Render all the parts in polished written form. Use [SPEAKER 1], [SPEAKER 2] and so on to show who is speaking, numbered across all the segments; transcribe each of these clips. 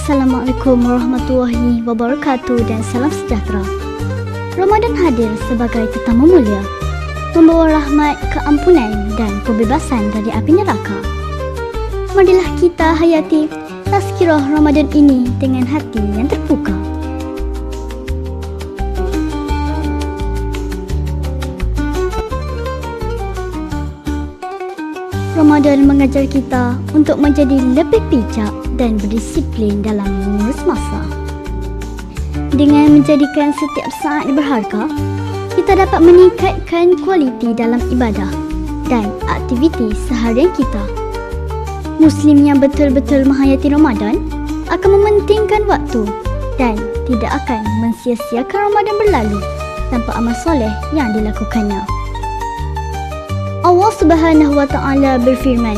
[SPEAKER 1] Assalamualaikum warahmatullahi wabarakatuh dan salam sejahtera. Ramadan hadir sebagai tetamu mulia, membawa rahmat, keampunan dan kebebasan dari api neraka. Marilah kita hayati tazkirah Ramadan ini dengan hati yang terbuka. Ramadan mengajar kita untuk menjadi lebih bijak dan berdisiplin dalam mengurus masa. Dengan menjadikan setiap saat berharga, kita dapat meningkatkan kualiti dalam ibadah dan aktiviti seharian kita. Muslim yang betul-betul menghayati Ramadan akan mementingkan waktu dan tidak akan mensia-siakan Ramadan berlalu tanpa amal soleh yang dilakukannya. Allah Subhanahu wa Ta'ala berfirman,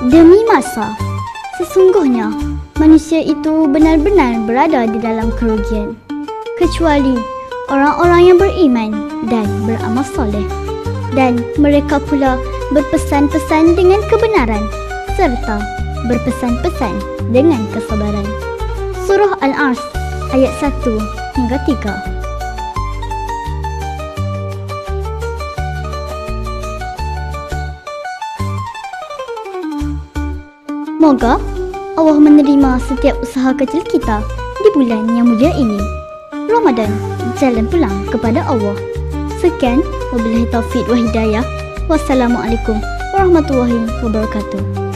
[SPEAKER 1] "Demi masa, sesungguhnya manusia itu benar-benar berada di dalam kerugian, kecuali orang-orang yang beriman dan beramal soleh, dan mereka pula berpesan-pesan dengan kebenaran serta berpesan-pesan dengan kesabaran." Surah Al-Ars ayat 1 hingga 3. Moga Allah menerima setiap usaha kecil kita di bulan yang mulia ini. Ramadan, jalan pulang kepada Allah. Sekian, wabillahi taufiq wa hidayah. Wassalamualaikum warahmatullahi wabarakatuh.